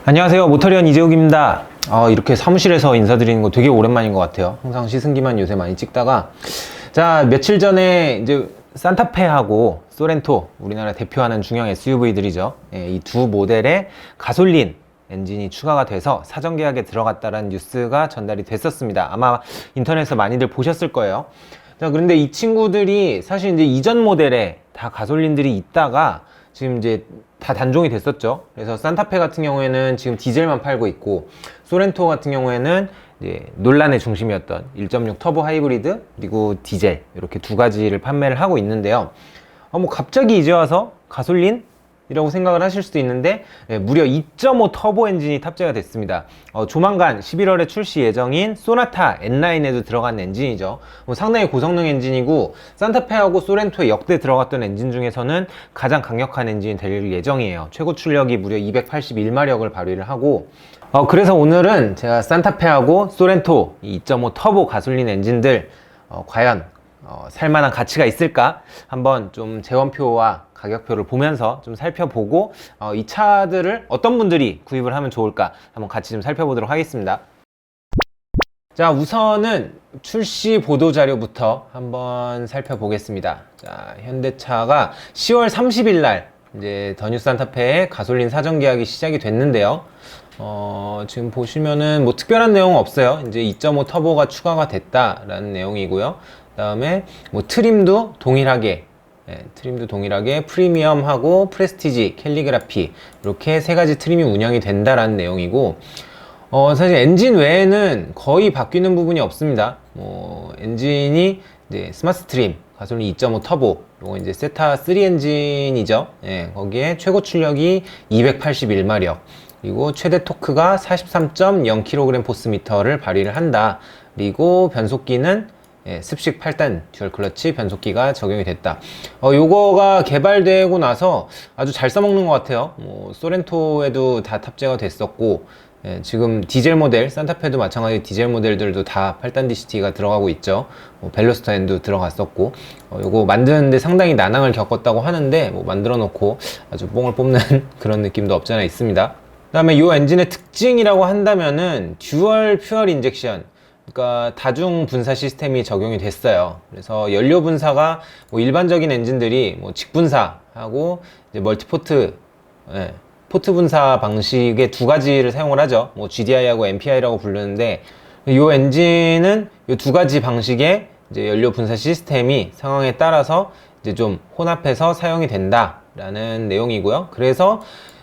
안녕하세요, 모터리언 이재욱입니다. 이렇게 사무실에서 인사드리는 거 되게 오랜만인 것 같아요. 항상 시승기만 요새 많이 찍다가, 자, 며칠 전에 이제 산타페하고 소렌토, 우리나라 대표하는 중형 SUV들이죠. 이 두 모델의 가솔린 엔진이 추가가 돼서 사전 계약에 들어갔다는 뉴스가 전달이 됐었습니다. 아마 인터넷에서 많이들 보셨을 거예요. 자, 그런데 이 친구들이 사실 이제 이전 모델에 다 가솔린들이 있다가 지금 이제 다 단종이 됐었죠. 그래서 산타페 같은 경우에는 지금 디젤만 팔고 있고, 소렌토 같은 경우에는 이제 논란의 중심이었던 1.6 터보 하이브리드 그리고 디젤, 이렇게 두 가지를 판매를 하고 있는데요. 뭐 갑자기 이제 와서 가솔린? 이라고 생각을 하실 수도 있는데, 무려 2.5 터보 엔진이 탑재가 됐습니다. 조만간 11월에 출시 예정인 소나타 N9에도 들어간 엔진이죠. 상당히 고성능 엔진이고, 산타페하고 소렌토에 역대 들어갔던 엔진 중에서는 가장 강력한 엔진이 될 예정이에요. 최고 출력이 무려 281마력을 발휘를 하고, 그래서 오늘은 제가 산타페하고 소렌토 2.5 터보 가솔린 엔진들 과연 살만한 가치가 있을까? 한번 좀 재원표와 가격표를 보면서 좀 살펴보고, 이 차들을 어떤 분들이 구입을 하면 좋을까? 한번 같이 좀 살펴보도록 하겠습니다. 자, 우선은 출시 보도 자료부터 한번 살펴보겠습니다. 자, 현대차가 10월 30일 날 이제 더 뉴 산타페의 가솔린 사전 계약이 시작이 됐는데요. 지금 보시면은 뭐 특별한 내용은 없어요. 이제 2.5 터보가 추가가 됐다라는 내용이고요. 그다음에 뭐 트림도 동일하게 프리미엄하고 프레스티지, 캘리그라피, 이렇게 세 가지 트림이 운영이 된다라는 내용이고, 사실 엔진 외에는 거의 바뀌는 부분이 없습니다. 엔진이 이제 스마트 트림, 가솔린 2.5 터보, 요거 이제 세타 3 엔진이죠. 거기에 최고 출력이 281마력, 그리고 최대 토크가 43.0kgps를 발휘를 한다. 그리고 변속기는 습식 8단 듀얼 클러치 변속기가 적용이 됐다. 요거가 개발되고 나서 아주 잘 써먹는 것 같아요. 소렌토에도 다 탑재가 됐었고, 지금 디젤 모델, 산타페도 마찬가지 디젤 모델들도 다 8단 DCT가 들어가고 있죠. 벨로스터 N도 들어갔었고, 요거 만드는데 상당히 난항을 겪었다고 하는데, 만들어 놓고 아주 뽕을 뽑는 그런 느낌도 없지 않아 있습니다. 그 다음에 요 엔진의 특징이라고 한다면은 듀얼 퓨얼 인젝션, 그러니까 다중 분사 시스템이 적용이 됐어요. 그래서 연료 분사가 일반적인 엔진들이 직분사하고 이제 멀티포트, 포트 분사 방식의 두 가지를 사용을 하죠. GDI하고 MPI라고 부르는데, 이 엔진은 이 두 가지 방식의 이제 연료 분사 시스템이 상황에 따라서 이제 좀 혼합해서 사용이 된다라는 내용이고요. 그래서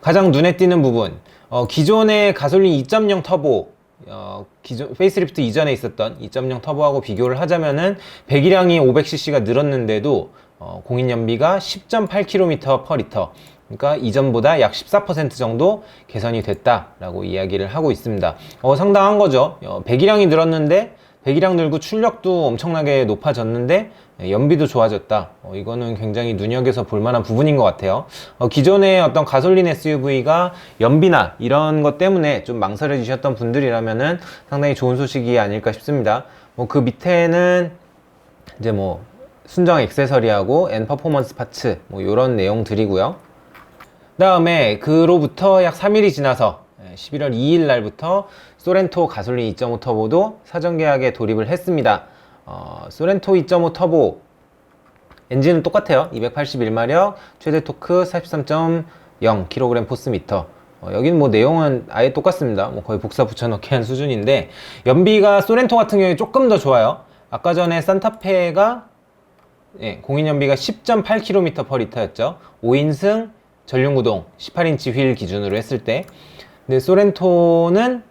가장 눈에 띄는 부분, 기존의 가솔린 2.0 터보, 기존 페이스리프트 이전에 있었던 2.0 터보하고 비교를 하자면은 배기량이 500cc가 늘었는데도 공인 연비가 10.8km/L, 그러니까 이전보다 약 14% 정도 개선이 됐다라고 이야기를 하고 있습니다. 상당한 거죠. 배기량이 늘었는데, 배기량 늘고 출력도 엄청나게 높아졌는데 연비도 좋아졌다. 이거는 굉장히 눈여겨서 볼 만한 부분인 것 같아요. 기존의 어떤 가솔린 SUV가 연비나 이런 것 때문에 좀 망설여지셨던 분들이라면은 상당히 좋은 소식이 아닐까 싶습니다. 그 밑에는 이제 순정 액세서리하고 N 퍼포먼스 파츠, 이런 내용들이고요. 그 다음에 그로부터 약 3일이 지나서 11월 2일 날부터 소렌토 가솔린 2.5 터보도 사전 계약에 돌입을 했습니다. 소렌토 2.5 터보 엔진은 똑같아요. 281마력, 최대 토크 43.0kgpsm. 여기는 내용은 아예 똑같습니다. 거의 복사 붙여넣기 한 수준인데, 연비가 소렌토 같은 경우에 조금 더 좋아요. 아까 전에 산타페가 공인 연비가 10.8km/L였죠. 5인승 전륜구동 18인치 휠 기준으로 했을 때. 근데 소렌토는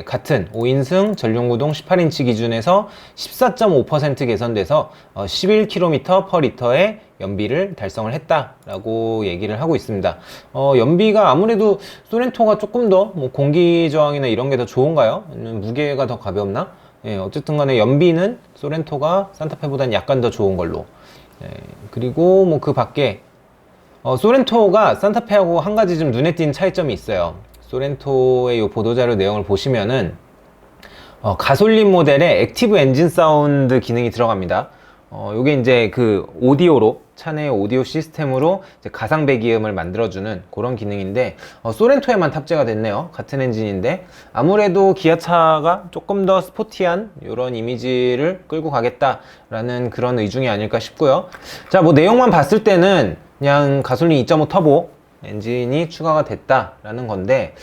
같은 5인승 전륜구동 18인치 기준에서 14.5% 개선돼서 11km/L의 연비를 달성을 했다라고 얘기를 하고 있습니다. 연비가 아무래도 소렌토가 조금 더 공기 저항이나 이런 게 더 좋은가요? 아니면 무게가 더 가볍나? 어쨌든 간에 연비는 소렌토가 산타페보다는 약간 더 좋은 걸로. 그리고 그 밖에 소렌토가 산타페하고 한 가지 좀 눈에 띄는 차이점이 있어요. 소렌토의 이 보도자료 내용을 보시면은 가솔린 모델에 액티브 엔진 사운드 기능이 들어갑니다. 요게 이제 그 오디오로 차내 오디오 시스템으로 이제 가상 배기음을 만들어주는 그런 기능인데 소렌토에만 탑재가 됐네요. 같은 엔진인데 아무래도 기아차가 조금 더 스포티한 이런 이미지를 끌고 가겠다라는 그런 의중이 아닐까 싶고요. 자, 뭐 내용만 봤을 때는 그냥 가솔린 2.5 터보 엔진이 추가가 됐다라는 건데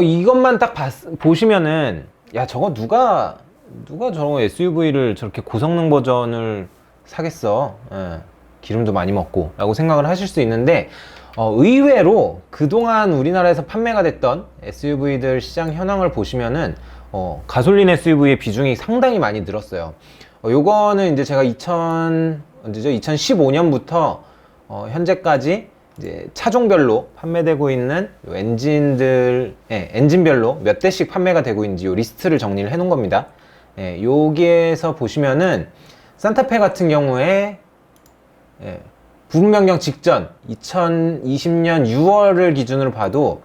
이것만 딱 보시면은 야, 저거 누가 저런 SUV를 저렇게 고성능 버전을 사겠어. 기름도 많이 먹고 라고 생각을 하실 수 있는데 의외로 그동안 우리나라에서 판매가 됐던 SUV들 시장 현황을 보시면은 가솔린 SUV의 비중이 상당히 많이 늘었어요. 요거는 이제 제가 2015년부터 현재까지 이제 차종별로 판매되고 있는 엔진별로 몇 대씩 판매가 되고 있는지 요 리스트를 정리를 해 놓은 겁니다. 여기에서 보시면은 산타페 같은 경우에 부분 변경 직전 2020년 6월을 기준으로 봐도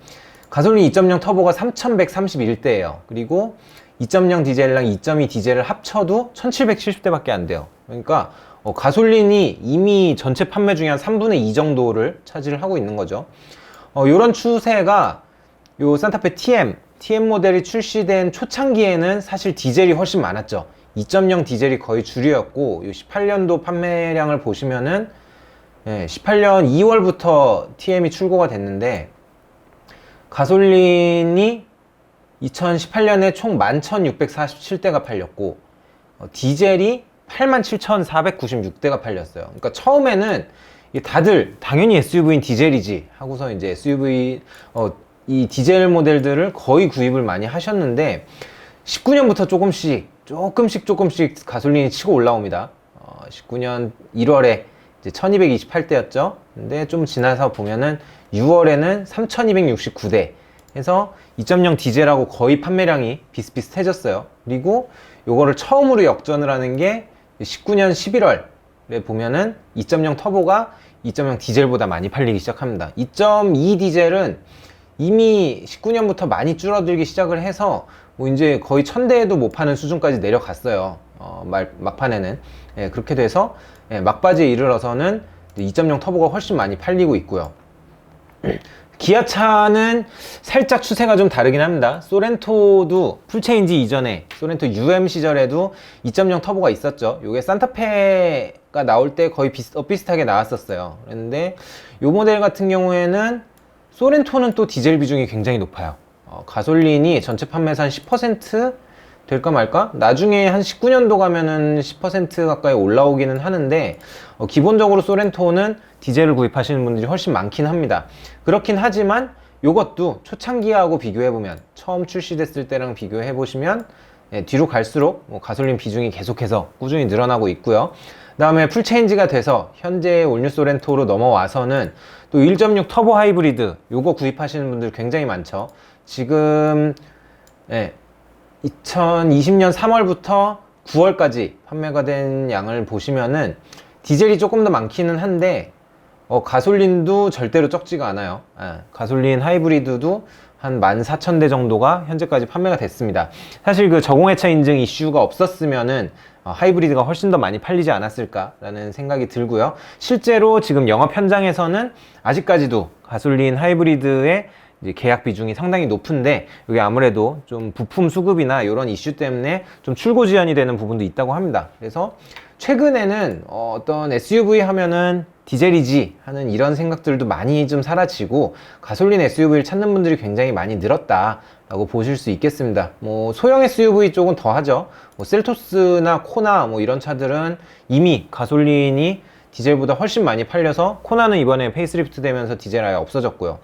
가솔린 2.0 터보가 3131대예요. 그리고 2.0 디젤이랑 2.2 디젤을 합쳐도 1770대 밖에 안 돼요. 그러니까 가솔린이 이미 전체 판매 중에 한 3분의 2 정도를 차지를 하고 있는 거죠. 요런 추세가 요 산타페 TM 모델이 출시된 초창기에는 사실 디젤이 훨씬 많았죠. 2.0 디젤이 거의 주류였고, 요 18년도 판매량을 보시면은 18년 2월부터 TM이 출고가 됐는데 가솔린이 2018년에 총 11,647대가 팔렸고 디젤이 87,496대가 팔렸어요. 그러니까 처음에는 다들 당연히 SUV인 디젤이지 하고서 이제 SUV 이 디젤 모델들을 거의 구입을 많이 하셨는데 19년부터 조금씩 가솔린이 치고 올라옵니다. 19년 1월에 이제 1228대였죠. 근데 좀 지나서 보면은 6월에는 3269대 해서 2.0 디젤하고 거의 판매량이 비슷비슷해졌어요. 그리고 요거를 처음으로 역전을 하는 게 19년 11월에 보면은 2.0 터보가 2.0 디젤보다 많이 팔리기 시작합니다. 2.2 디젤은 이미 19년부터 많이 줄어들기 시작을 해서 뭐 이제 거의 1000대에도 못 파는 수준까지 내려갔어요. 막판에는. 그렇게 돼서 막바지에 이르러서는 2.0 터보가 훨씬 많이 팔리고 있고요. 기아차는 살짝 추세가 좀 다르긴 합니다. 소렌토도 풀체인지 이전에 소렌토 UM 시절에도 2.0 터보가 있었죠. 요게 산타페가 나올 때 거의 비슷하게 나왔었어요. 그런데 요 모델 같은 경우에는 소렌토는 또 디젤 비중이 굉장히 높아요. 가솔린이 전체 판매에서 한 10% 될까 말까? 나중에 한 19년도 가면은 10% 가까이 올라오기는 하는데 기본적으로 소렌토는 디젤을 구입하시는 분들이 훨씬 많긴 합니다. 그렇긴 하지만 요것도 초창기하고 비교해보면 처음 출시됐을 때랑 비교해보시면 뒤로 갈수록 가솔린 비중이 계속해서 꾸준히 늘어나고 있고요. 그 다음에 풀체인지가 돼서 현재 올뉴 소렌토로 넘어와서는 또 1.6 터보 하이브리드 요거 구입하시는 분들 굉장히 많죠. 지금 2020년 3월부터 9월까지 판매가 된 양을 보시면은 디젤이 조금 더 많기는 한데 가솔린도 절대로 적지가 않아요. 가솔린 하이브리드도 한 14,000대 정도가 현재까지 판매가 됐습니다. 사실 그 저공해차 인증 이슈가 없었으면은 하이브리드가 훨씬 더 많이 팔리지 않았을까라는 생각이 들고요. 실제로 지금 영업 현장에서는 아직까지도 가솔린 하이브리드의 이제 계약 비중이 상당히 높은데 이게 아무래도 좀 부품 수급이나 이런 이슈 때문에 좀 출고 지연이 되는 부분도 있다고 합니다. 그래서 최근에는 어떤 SUV 하면은 디젤이지 하는 이런 생각들도 많이 좀 사라지고 가솔린 SUV를 찾는 분들이 굉장히 많이 늘었다라고 보실 수 있겠습니다. 뭐 소형 SUV 쪽은 더 하죠. 뭐 셀토스나 코나 뭐 이런 차들은 이미 가솔린이 디젤보다 훨씬 많이 팔려서 코나는 이번에 페이스리프트 되면서 디젤 아예 없어졌고요.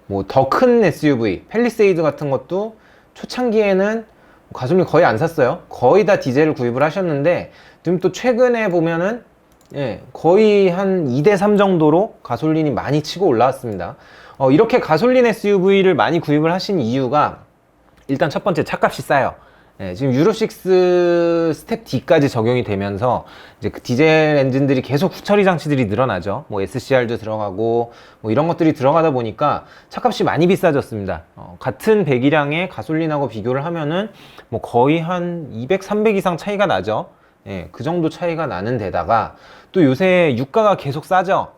뭐 더 큰 SUV, 팰리세이드 같은 것도 초창기에는 가솔린 거의 안 샀어요. 거의 다 디젤을 구입을 하셨는데 지금 또 최근에 보면은 거의 한 2대3 정도로 가솔린이 많이 치고 올라왔습니다. 이렇게 가솔린 SUV를 많이 구입을 하신 이유가 일단 첫 번째 차값이 싸요. 지금 유로6 스텝 D까지 적용이 되면서 이제 그 디젤 엔진들이 계속 후처리 장치들이 늘어나죠. 뭐 SCR도 들어가고 뭐 이런 것들이 들어가다 보니까 차값이 많이 비싸졌습니다. 같은 배기량의 가솔린하고 비교를 하면은 뭐 거의 한 200, 300 이상 차이가 나죠. 예, 그 정도 차이가 나는 데다가 또 요새 유가가 계속 싸죠.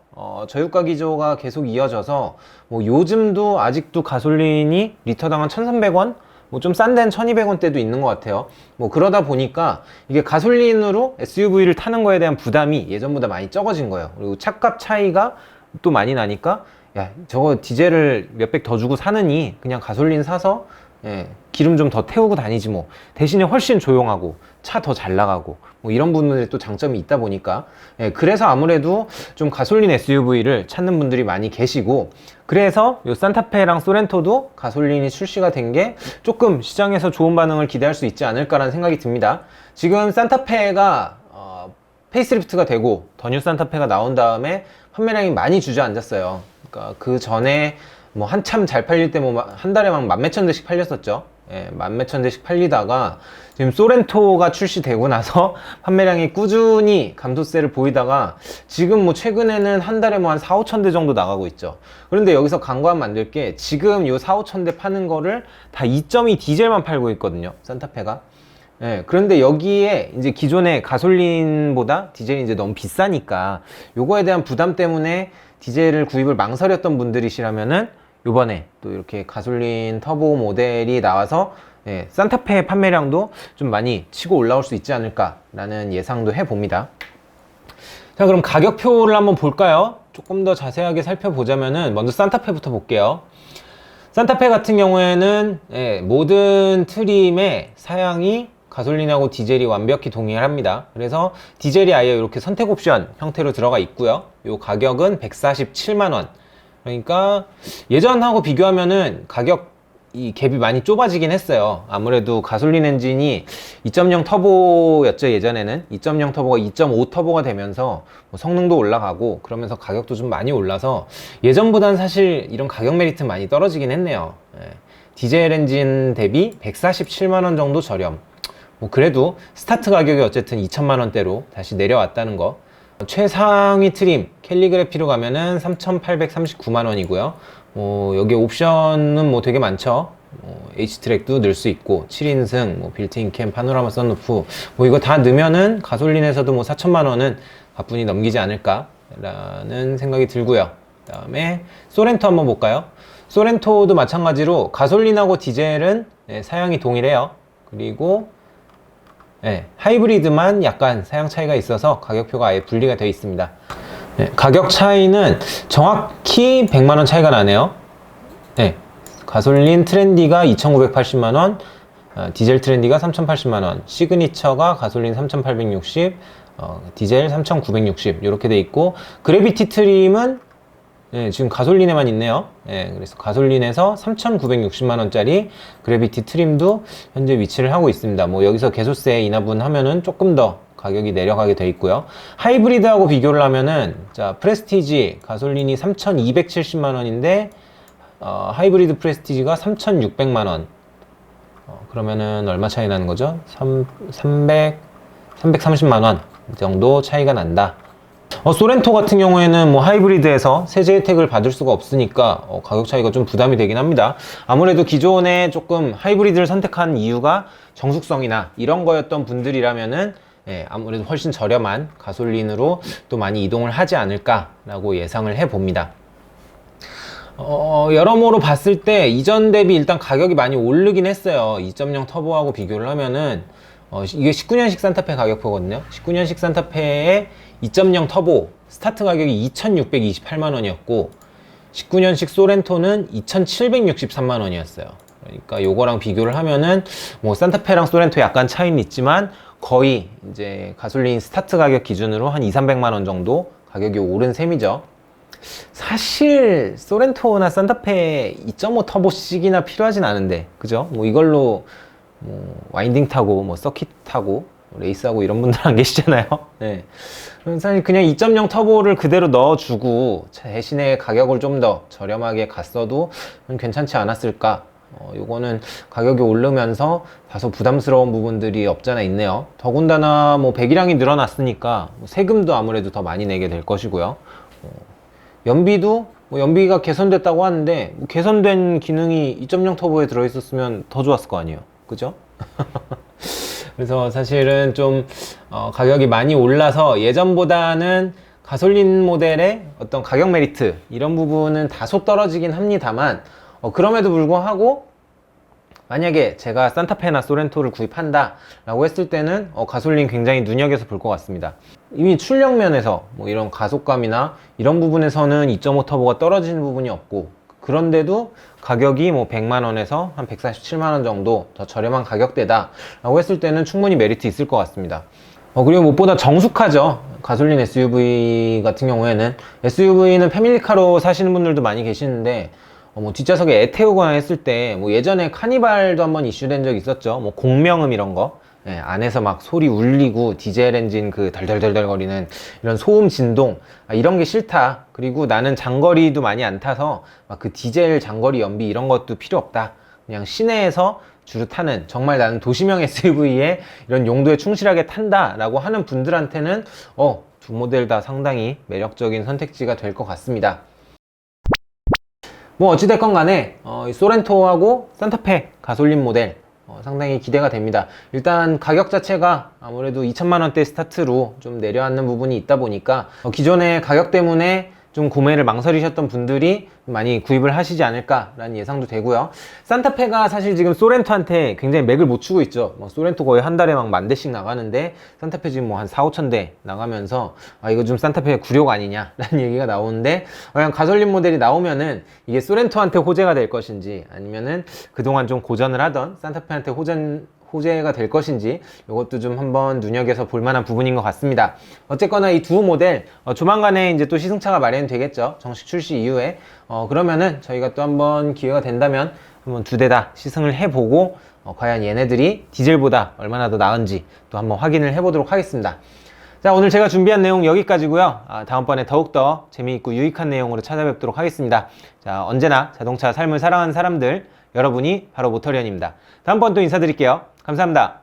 저유가 기조가 계속 이어져서 뭐 요즘도 아직도 가솔린이 리터당 한 1,300원? 뭐 좀 싼 데는 1,200원대도 있는 것 같아요. 뭐 그러다 보니까 이게 가솔린으로 SUV를 타는 거에 대한 부담이 예전보다 많이 적어진 거예요. 그리고 차값 차이가 또 많이 나니까 야, 저거 디젤을 몇백 더 주고 사느니 그냥 가솔린 사서 예, 기름 좀 더 태우고 다니지 뭐. 대신에 훨씬 조용하고 차 더 잘 나가고 뭐 이런 부분에 또 장점이 있다 보니까 예, 그래서 아무래도 좀 가솔린 SUV를 찾는 분들이 많이 계시고, 그래서 요 산타페랑 소렌토도 가솔린이 출시가 된 게 조금 시장에서 좋은 반응을 기대할 수 있지 않을까라는 생각이 듭니다. 지금 산타페가 페이스리프트가 되고 더 뉴 산타페가 나온 다음에 판매량이 많이 주저앉았어요. 그러니까 그 전에 뭐 한참 잘 팔릴 때 뭐 한 달에 막 만 몇천 대씩 팔렸었죠. 예, 만 몇천 대씩 팔리다가 지금 소렌토가 출시되고 나서 판매량이 꾸준히 감소세를 보이다가 지금 뭐 최근에는 한 달에 뭐 한 4, 5천 대 정도 나가고 있죠. 그런데 여기서 광고 한 만들 게 지금 요 4, 5천 대 파는 거를 다 2.2 디젤만 팔고 있거든요. 산타페가. 예, 그런데 여기에 이제 기존의 가솔린보다 디젤이 이제 너무 비싸니까 요거에 대한 부담 때문에 디젤을 구입을 망설였던 분들이시라면은 요번에 또 이렇게 가솔린 터보 모델이 나와서 예, 산타페 판매량도 좀 많이 치고 올라올 수 있지 않을까라는 예상도 해봅니다. 자, 그럼 가격표를 한번 볼까요? 조금 더 자세하게 살펴보자면은 먼저 산타페부터 볼게요. 산타페 같은 경우에는 예, 모든 트림의 사양이 가솔린하고 디젤이 완벽히 동일합니다. 그래서 디젤이 아예 이렇게 선택 옵션 형태로 들어가 있고요. 요 가격은 147만원. 그러니까 예전하고 비교하면은 가격 이 갭이 많이 좁아지긴 했어요. 아무래도 가솔린 엔진이 2.0 터보였죠. 예전에는 2.0 터보가 2.5 터보가 되면서 뭐 성능도 올라가고 그러면서 가격도 좀 많이 올라서 예전보다는 사실 이런 가격 메리트 많이 떨어지긴 했네요. 예. 디젤 엔진 대비 147만원 정도 저렴. 뭐 그래도 스타트 가격이 어쨌든 2천만원대로 다시 내려왔다는 거. 최상위 트림 캘리그래피로 가면은 3,839만원이고요. 여기 옵션은 뭐 되게 많죠. H트랙도 넣을 수 있고 7인승, 뭐 빌트인 캠, 파노라마 선루프, 뭐 이거 다 넣으면은 가솔린에서도 뭐 4천만원은 가뿐히 넘기지 않을까 라는 생각이 들고요. 그 다음에 소렌토 한번 볼까요? 소렌토도 마찬가지로 가솔린하고 디젤은 사양이 동일해요. 그리고 하이브리드만 약간 사양 차이가 있어서 가격표가 아예 분리가 되어 있습니다. 가격 차이는 정확히 100만원 차이가 나네요. 가솔린 트렌디가 2,980만원, 디젤 트렌디가 3,080만원, 시그니처가 가솔린 3,860, 디젤 3,960 이렇게 돼 있고, 그래비티 트림은 지금 가솔린에만 있네요. 그래서 가솔린에서 3,960만원짜리 그래비티 트림도 현재 위치를 하고 있습니다. 뭐 여기서 개소세 인하분 하면은 조금 더 가격이 내려가게 돼 있고요. 하이브리드하고 비교를 하면은 자, 프레스티지 가솔린이 3,270만원인데 하이브리드 프레스티지가 3,600만원. 그러면은 얼마 차이 나는 거죠? 330만원 정도 차이가 난다. 소렌토 같은 경우에는 뭐 하이브리드에서 세제 혜택을 받을 수가 없으니까 가격 차이가 좀 부담이 되긴 합니다. 아무래도 기존에 조금 하이브리드를 선택한 이유가 정숙성이나 이런 거였던 분들이라면은 아무래도 훨씬 저렴한 가솔린으로 또 많이 이동을 하지 않을까라고 예상을 해봅니다. 여러모로 봤을 때 이전 대비 일단 가격이 많이 오르긴 했어요. 2.0 터보하고 비교를 하면은 이게 19년식 산타페 가격표거든요. 19년식 산타페의 2.0 터보 스타트 가격이 2,628만원이었고 19년식 소렌토는 2,763만원이었어요. 그러니까 요거랑 비교를 하면은 뭐 산타페랑 소렌토 약간 차이는 있지만 거의 이제 가솔린 스타트 가격 기준으로 한 2,300만원 정도 가격이 오른 셈이죠. 사실 소렌토나 산타페 2.5 터보씩이나 필요하진 않은데, 그죠? 뭐 이걸로 뭐 와인딩 타고 뭐 서킷 타고 레이스하고 이런 분들 안 계시잖아요. 사실 그냥 2.0 터보를 그대로 넣어주고 대신에 가격을 좀 더 저렴하게 갔어도 괜찮지 않았을까. 요거는 가격이 오르면서 다소 부담스러운 부분들이 없잖아 있네요. 더군다나 뭐 배기량이 늘어났으니까 세금도 아무래도 더 많이 내게 될 것이고요. 연비도 뭐 연비가 개선됐다고 하는데 뭐 개선된 기능이 2.0 터보에 들어있었으면 더 좋았을 거 아니에요. 그죠? 그래서 사실은 좀 가격이 많이 올라서 예전보다는 가솔린 모델의 어떤 가격 메리트 이런 부분은 다소 떨어지긴 합니다만 그럼에도 불구하고 만약에 제가 산타페나 소렌토를 구입한다 라고 했을 때는 가솔린 굉장히 눈여겨서 볼 것 같습니다. 이미 출력 면에서 뭐 이런 가속감이나 이런 부분에서는 2.5 터보가 떨어지는 부분이 없고, 그런데도 가격이 뭐 100만원에서 한 147만원 정도 더 저렴한 가격대다 라고 했을 때는 충분히 메리트 있을 것 같습니다. 그리고 무엇보다 정숙하죠. 가솔린 SUV 같은 경우에는. SUV는 패밀리카로 사시는 분들도 많이 계시는데 뭐 뒷좌석에 애 태우거나 했을 때 뭐 예전에 카니발도 한번 이슈된 적 있었죠. 뭐 공명음 이런 거. 예, 안에서 막 소리 울리고 디젤 엔진 그 덜덜덜덜 거리는 이런 소음 진동, 이런 게 싫다. 그리고 나는 장거리도 많이 안 타서 막 그 디젤 장거리 연비 이런 것도 필요 없다. 그냥 시내에서 주로 타는, 정말 나는 도시명 SUV에 이런 용도에 충실하게 탄다 라고 하는 분들한테는 두 모델 다 상당히 매력적인 선택지가 될 것 같습니다. 뭐 어찌됐건 간에 이 소렌토하고 산타페 가솔린 모델 상당히 기대가 됩니다. 일단 가격 자체가 아무래도 2천만원대 스타트로 좀 내려앉는 부분이 있다 보니까 기존의 가격 때문에 좀 구매를 망설이셨던 분들이 많이 구입을 하시지 않을까라는 예상도 되고요. 산타페가 사실 지금 소렌토한테 굉장히 맥을 못 추고 있죠. 소렌토 거의 한 달에 막 10,000대씩 나가는데 산타페 지금 뭐 한 4,000~5,000대 나가면서 이거 좀 산타페 굴욕 아니냐라는 얘기가 나오는데, 그냥 가솔린 모델이 나오면은 이게 소렌토한테 호재가 될 것인지 아니면은 그동안 좀 고전을 하던 산타페한테 호재가 될 것인지 이것도 좀 한번 눈여겨서 볼 만한 부분인 것 같습니다. 어쨌거나 이 두 모델 조만간에 이제 또 시승차가 마련되겠죠. 정식 출시 이후에. 그러면은 저희가 또 한번 기회가 된다면 한번 두 대 다 시승을 해보고 과연 얘네들이 디젤보다 얼마나 더 나은지 또 한번 확인을 해보도록 하겠습니다. 자, 오늘 제가 준비한 내용 여기까지고요. 다음번에 더욱더 재미있고 유익한 내용으로 찾아뵙도록 하겠습니다. 자, 언제나 자동차 삶을 사랑하는 사람들, 여러분이 바로 모터리언입니다. 다음번 또 인사드릴게요. 감사합니다.